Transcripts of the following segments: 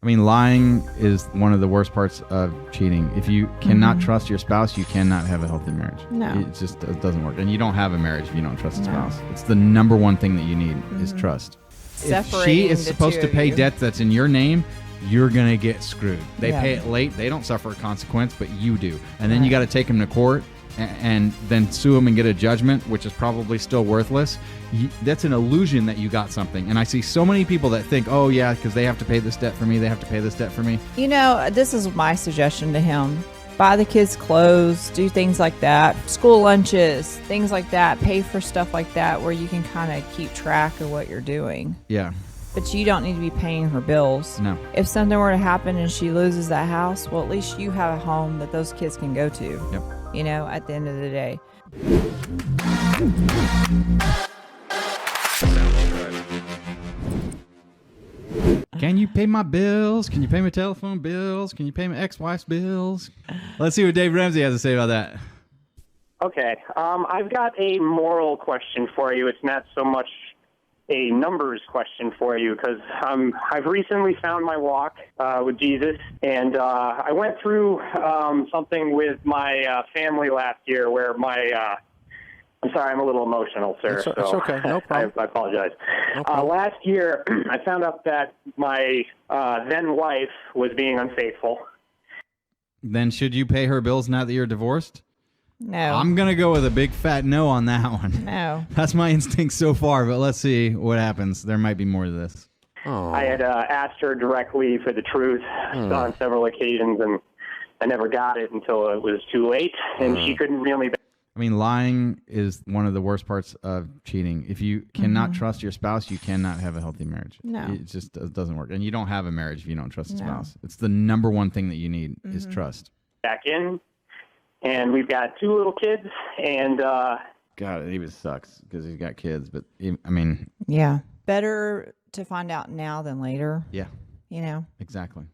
I mean, lying is one of the worst parts of cheating. If you cannot trust your spouse, you cannot have a healthy marriage. No. It doesn't work. And you don't have a marriage if you don't trust a spouse. It's the number one thing that you need is trust. If she is supposed to pay debt that's in your name, you're going to get screwed. They pay it late. They don't suffer a consequence, but you do. And then you got to take them to court and then sue them and get a judgment, which is probably still worthless. That's an illusion that you got something. And I see so many people that think, oh, yeah, because they have to pay this debt for me. They have to pay this debt for me. You know, this is my suggestion to him. Buy the kids clothes, do things like that, school lunches, things like that, pay for stuff like that where you can kind of keep track of what you're doing. Yeah. But you don't need to be paying her bills. No. If something were to happen and she loses that house, well, at least you have a home that those kids can go to. Yep. You know, at the end of the day. Can you pay my bills? Can you pay my telephone bills? Can you pay my ex-wife's bills? Let's see what Dave Ramsey has to say about that. Okay. I've got a moral question for you. It's not so much a numbers question for you because I've recently found my walk with Jesus, and I went through something with my family last year where my I'm sorry, I'm a little emotional, sir. It's okay, no problem. I apologize. No problem. Last year, I found out that my then wife was being unfaithful. Then should you pay her bills now that you're divorced? No. I'm going to go with a big fat no on that one. No. That's my instinct so far, but let's see what happens. There might be more to this. Oh. I had asked her directly for the truth on several occasions, and I never got it until it was too late, and she couldn't really... I mean, lying is one of the worst parts of cheating. If you cannot trust your spouse, you cannot have a healthy marriage. No. It doesn't work. And you don't have a marriage if you don't trust a spouse. It's the number one thing that you need is trust. Back in, and we've got 2 little kids, and... God, it even sucks because he's got kids, but I mean... Yeah. Better to find out now than later. Yeah. You know? Exactly.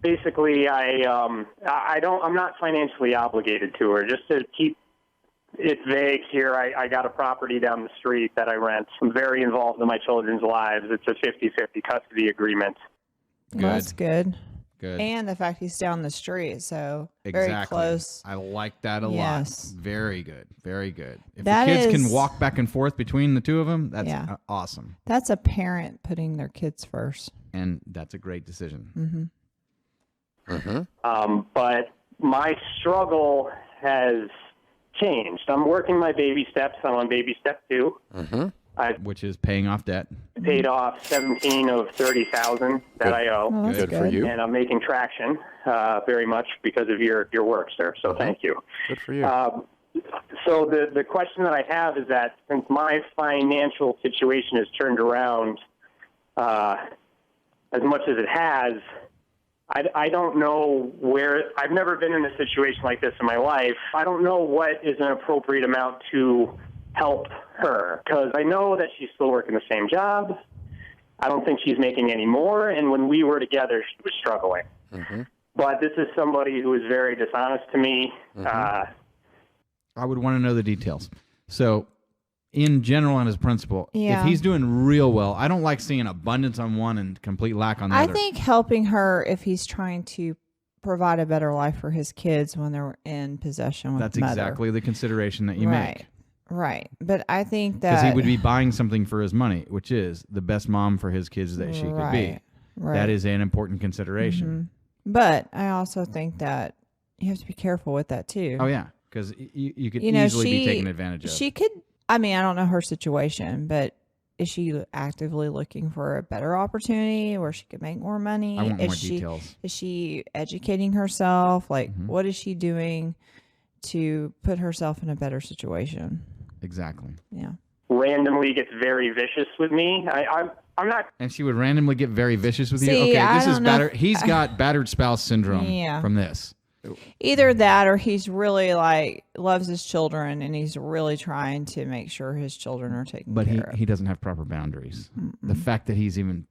Basically, I'm not financially obligated to her. Just to keep it's vague here. I got a property down the street that I rent. I'm very involved in my children's lives. It's a 50-50 custody agreement. Good. Well, that's good. Good. And the fact he's down the street, so Exactly. very close. I like that a Yes. lot. Very good. Very good. If That the kids is- can walk back and forth between the two of them, that's Yeah. awesome. That's a parent putting their kids first. And that's a great decision. But my struggle has changed. I'm working my baby steps. I'm on baby step 2. Which is paying off debt. Paid off 17 of 30,000 that I owe. Well, that's Good for you. And I'm making traction very much because of your work, sir. So thank you. Good for you. So the question that I have is that since my financial situation has turned around as much as it has, I don't know where – I've never been in a situation like this in my life. I don't know what is an appropriate amount to help her because I know that she's still working the same job. I don't think she's making any more, and when we were together, she was struggling. But this is somebody who is very dishonest to me. I would want to know the details. So, in general and as principle, Yeah. if he's doing real well, I don't like seeing abundance on one and complete lack on the I other. think helping her if he's trying to provide a better life for his kids when they're in possession with That's mother. exactly the consideration that you right. make. Right. But I think Because that he would be buying something for his money, which is the best mom for his kids that she could be. Right. That is an important consideration. But I also think that you have to be careful with that too. Oh, yeah. Because you could You know, easily be taken advantage of. She could, I mean, I don't know her situation, but is she actively looking for a better opportunity where she could make more money? I want is more she, details. Is she educating herself? Like, what is she doing to put herself in a better situation? Exactly. Yeah. Randomly gets very vicious with me. I'm not. And she would randomly get very vicious with you? See, Okay, I this is don't know better. if- He's got battered spouse syndrome from this. Either that or he's really like loves his children and he's really trying to make sure his children are taken But care of. he doesn't have proper boundaries. The fact that he's even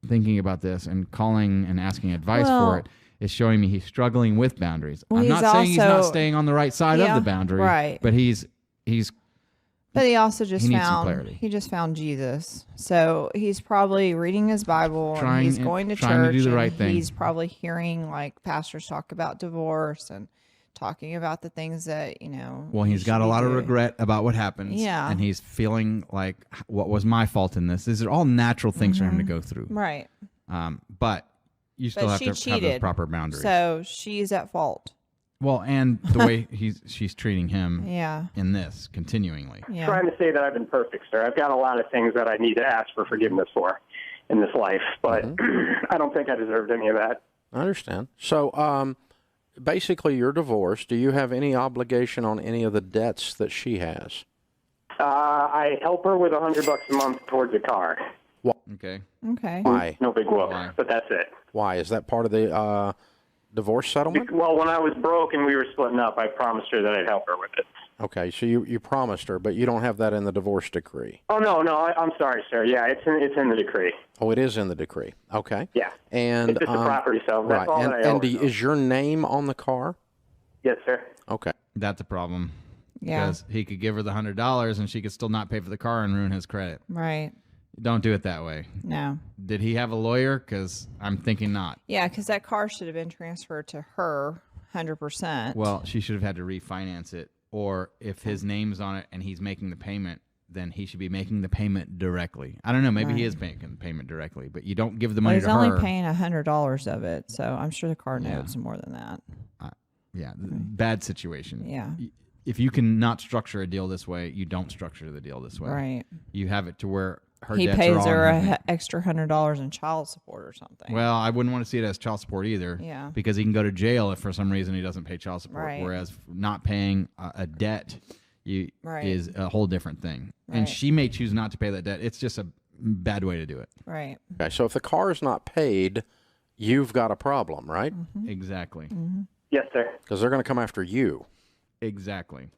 thinking about this and calling and asking advice for it is showing me he's struggling with boundaries. Well, I'm he's not saying he's not also- staying on the right side of Yeah, the boundary, right. but he's But he also just needs some found clarity. he just found Jesus. So he's probably reading his Bible and he's going to trying church to do the right and thing. he's probably hearing like pastors talk about divorce and talking about the things that, Well, he's got a lot of regret about what happened. Yeah. And he's feeling like, what was my fault in this? These are all natural things for him to go through. Right. But you still have to have those proper boundaries. So she's at fault. Well, and the way she's treating him Yeah. in this continuingly. Yeah. Trying to say that I've been perfect, sir. I've got a lot of things that I need to ask for forgiveness for in this life, but I don't think I deserved any of that. I understand. So, basically, you're divorced. Do you have any obligation on any of the debts that she has? I help her with $100 a month towards a car. Okay. Okay. Why? No big whoop, Why? but that's it. Why? Is that part of the divorce settlement? Well, when I was broke and we were splitting up, I promised her that I'd help her with it. Okay, so you promised her, but you don't have that in the divorce decree. Oh, no, I'm sorry, sir. Yeah, it's in the decree. Oh, it is in the decree. Okay. Yeah. And It's just a property sale. That's right. all that I owe her. Is your name on the car? Yes, sir. Okay. That's a problem. Yeah. Because he could give her the $100 and she could still not pay for the car and ruin his credit. Right. Don't do it that way. No. Did he have a lawyer? Because I'm thinking not. Yeah, because that car should have been transferred to her 100%. Well, she should have had to refinance it. Or if his name's on it and he's making the payment, then he should be making the payment directly. I don't know. Maybe he is making the payment directly, but you don't give the money he's to her. only paying $100 of it, so I'm sure the car note's more than that. Yeah, bad situation. Yeah. If you can not structure a deal this way, you don't structure the deal this way. Right. You have it to where her He debts pays are all her on his name. extra $100 in child support or something. Well, I wouldn't want to see it as child support either. Yeah. Because he can go to jail if for some reason he doesn't pay child support. Right. Whereas not paying a debt Right. is a whole different thing. And Right. she may choose not to pay that debt. It's just a bad way to do it. Right. Okay, so if the car is not paid, you've got a problem, right? Exactly. Yes, sir. Because they're going to come after you. Exactly.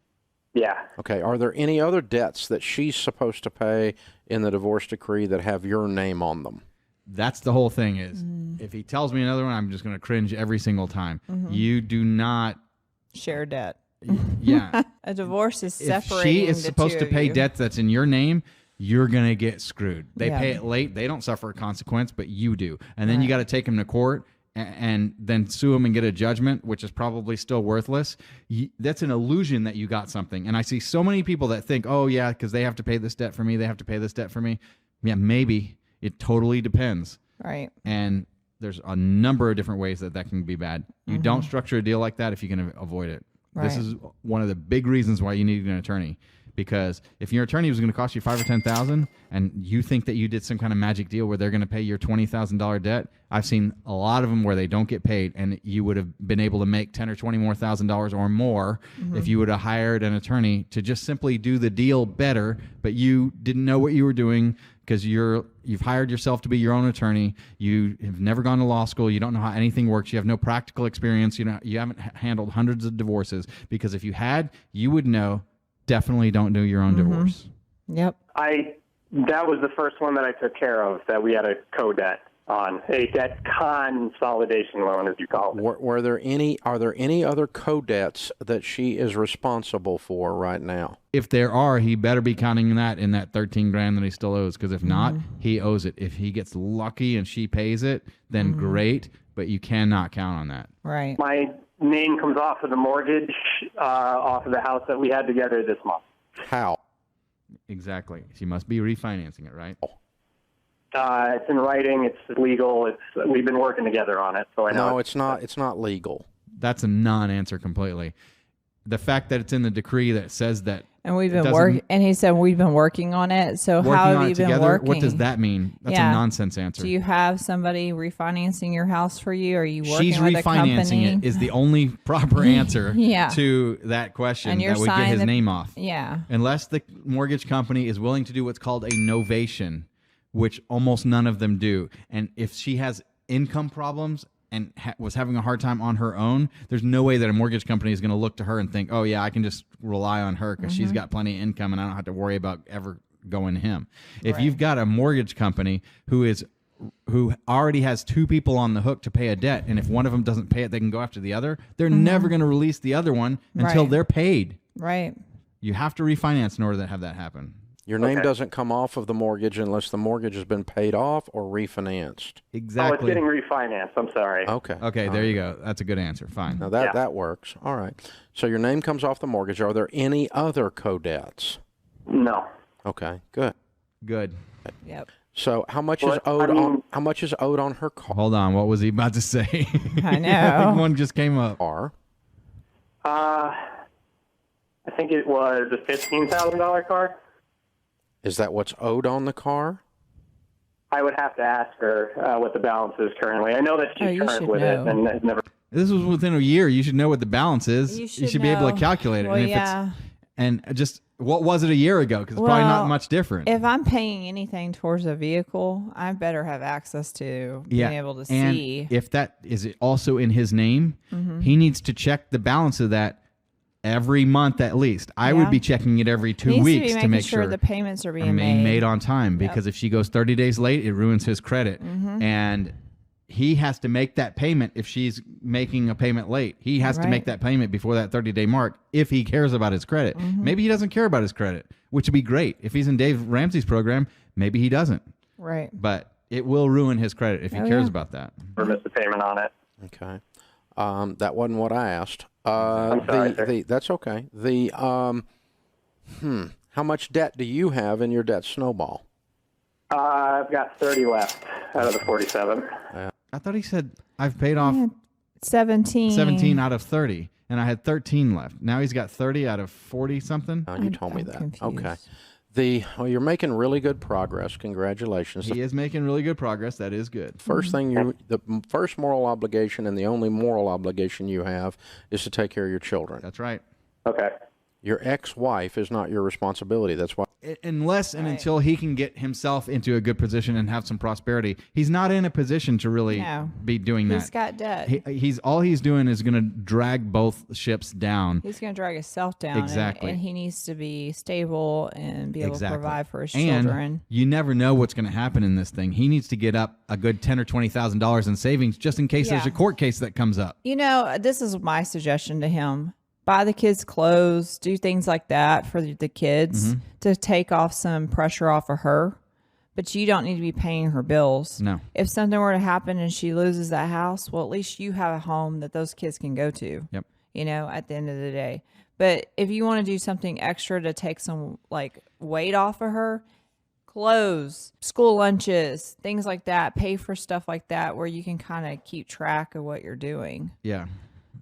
Yeah. Okay, are there any other debts that she's supposed to pay in the divorce decree that have your name on them? That's the whole thing is if he tells me another one, I'm just going to cringe every single time. You do not. Share debt. Yeah. A divorce is If separating she is the supposed two to of pay you. debt that's in your name, you're going to get screwed. They Yeah. pay it late. They don't suffer a consequence, but you do. And then you got to take them to court and then sue them and get a judgment, which is probably still worthless. That's an illusion that you got something. And I see so many people that think, oh, yeah, because they have to pay this debt for me. They have to pay this debt for me. Yeah, maybe. It totally depends. Right. And there's a number of different ways that can be bad. You don't structure a deal like that if you can avoid it. This Right. is one of the big reasons why you need an attorney. Because if your attorney was going to cost you $5,000 or $10,000, and you think that you did some kind of magic deal where they're going to pay your $20,000 debt, I've seen a lot of them where they don't get paid, and you would have been able to make $10,000 or $20,000 or more if you would have hired an attorney to just simply do the deal better. But you didn't know what you were doing because you've hired yourself to be your own attorney. You have never gone to law school. You don't know how anything works. You have no practical experience. You haven't handled hundreds of divorces, because if you had, you would know. Definitely don't do your own divorce. Yep. That was the first one that I took care of that we had a co-debt on, a debt consolidation loan, as you call it. Are there any other co-debts that she is responsible for right now? If there are, he better be counting that in that $13,000 that he still owes. Because if not, he owes it. If he gets lucky and she pays it, then great. But you cannot count on that. Right. My name comes off of the mortgage off of the house that we had together this month. How? Exactly. She must be refinancing it, right? It's in writing. It's legal. We've been working together on it, so I know. No, it's not. It's not legal. That's a non-answer completely. The fact that it's in the decree that says that. And we've been working, and he said we've been working on it. So working how on have it you been together, working? what does that mean? That's a nonsense answer. Do you have somebody refinancing your house for you? Are you working She's with a company? refinancing it is the only proper answer Yeah. to that question And you're that would get signing his the- name off. Yeah. Unless the mortgage company is willing to do what's called a novation, which almost none of them do. And if she has income problems and was having a hard time on her own, there's no way that a mortgage company is going to look to her and think, oh, yeah, I can just rely on her because she's got plenty of income and I don't have to worry about ever going to him. If you've got a mortgage company who already has two people on the hook to pay a debt, and if one of them doesn't pay it, they can go after the other, they're never going to release the other one until Right. they're paid. Right. You have to refinance in order to have that happen. Your name doesn't come off of the mortgage unless the mortgage has been paid off or refinanced. Exactly. Oh, it's getting refinanced. I'm sorry. Okay. Okay, there you go. That's a good answer. Fine. Now that works. All right. So your name comes off the mortgage. Are there any other co-debts? No. Okay. Good. Good. Yep. So how much is owed on her car? Hold on. What was he about to say? I know. One just came up. I think it was a $15,000 car. Is that what's owed on the car? I would have to ask her what the balance is currently. I know that she's current with it and has never. This was within a year. You should know what the balance is. You should be able to calculate it. Well, and just what was it a year ago? Because it's probably not much different. If I'm paying anything towards a vehicle, I better have access to being able to see. If that is also in his name, he needs to check the balance of that every month at least. I would be checking it every 2 weeks to make sure the payments are being made on time. Because if she goes 30 days late, it ruins his credit. And he has to make that payment if she's making a payment late. He has to make that payment before that 30-day mark if he cares about his credit. Maybe he doesn't care about his credit, which would be great. If he's in Dave Ramsey's program, maybe he doesn't. Right. But it will ruin his credit if he cares about that. Or miss the payment on it. Okay. That wasn't what I asked. I'm sorry, that's okay. How much debt do you have in your debt snowball? I've got 30 left out of the 47. I thought he said I've paid off 17 out of 30, and I had 13 left. Now he's got 30 out of 40 something. Oh, you told me that. Confused. Okay. You're making really good progress. Congratulations. He is making really good progress. That is good. First thing the first moral obligation and the only moral obligation you have is to take care of your children. That's right. Okay. Your ex-wife is not your responsibility. That's why. Unless and until he can get himself into a good position and have some prosperity, he's not in a position to really be doing that. He's got debt. He's doing is going to drag both ships down. He's going to drag himself down. Exactly. And he needs to be stable and be able to provide for his and children. You never know what's going to happen in this thing. He needs to get up a good $10,000 or $20,000 in savings just in case there's a court case that comes up. You know, this is my suggestion to him. Buy the kids clothes, do things like that for the kids to take off some pressure off of her. But you don't need to be paying her bills. No. If something were to happen and she loses that house, well, at least you have a home that those kids can go to. Yep. You know, at the end of the day. But if you want to do something extra to take some weight off of her, clothes, school lunches, things like that, pay for stuff like that where you can kind of keep track of what you're doing. Yeah.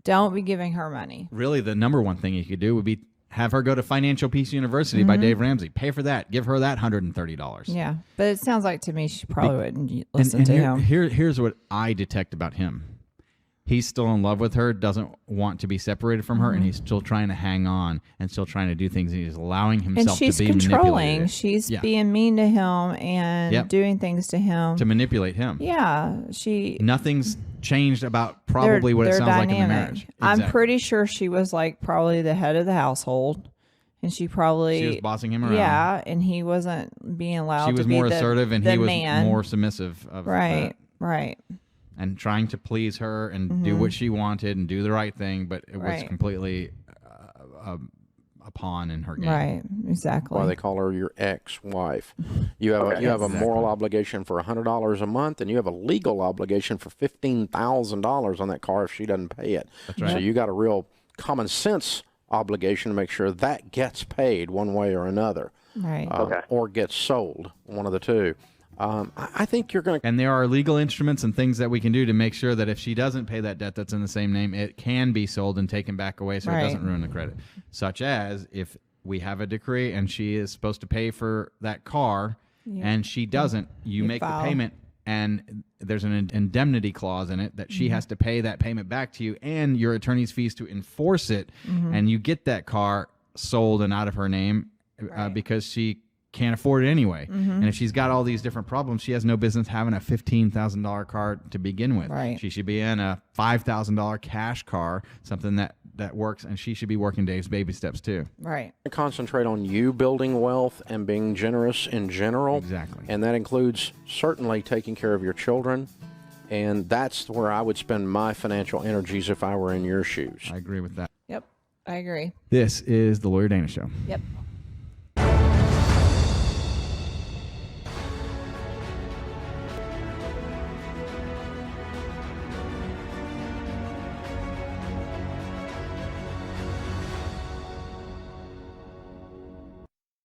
Don't be giving her money. Really, the number one thing you could do would be have her go to Financial Peace University by Dave Ramsey. Pay for that. Give her that $130. Yeah, but it sounds like to me she probably wouldn't listen to him. Here's what I detect about him. He's still in love with her, doesn't want to be separated from her, and he's still trying to hang on and still trying to do things. He's allowing himself to be manipulated. And she's controlling. She's Yeah. being mean to him and doing things to him. to manipulate him. Yeah, Nothing's changed about probably what it sounds like in the marriage. I'm Exactly. pretty sure she was probably the head of the household, and she was bossing him around. Yeah, and he wasn't being allowed. She was to be more assertive, and he was man. more submissive. Of Right, that. right. And trying to please her and do what she wanted and do the right thing, but it was Right. completely a pawn in her game. Right, exactly. Why they call her your ex-wife. You have a moral obligation for $100 a month, and you have a legal obligation for $15,000 on that car if she doesn't pay it. That's right. So you got a real common sense obligation to make sure that gets paid one way or another. Right. Or gets sold, one of the two. I think you're going to... And there are legal instruments and things that we can do to make sure that if she doesn't pay that debt that's in the same name, it can be sold and taken back away so it doesn't ruin the credit. Such as if we have a decree and she is supposed to pay for that car and she doesn't, you make the payment and there's an indemnity clause in it that she has to pay that payment back to you and your attorney's fees to enforce it, and you get that car sold and out of her name because she can't afford it anyway. And if she's got all these different problems, she has no business having a $15,000 car to begin with. Right. She should be in a $5,000 cash car, something that works, and she should be working Dave's baby steps too. Right. Concentrate on you building wealth and being generous in general. Exactly. And that includes certainly taking care of your children. And that's where I would spend my financial energies if I were in your shoes. I agree with that. Yep. I agree. This is the Lawyer Dana Show. Yep.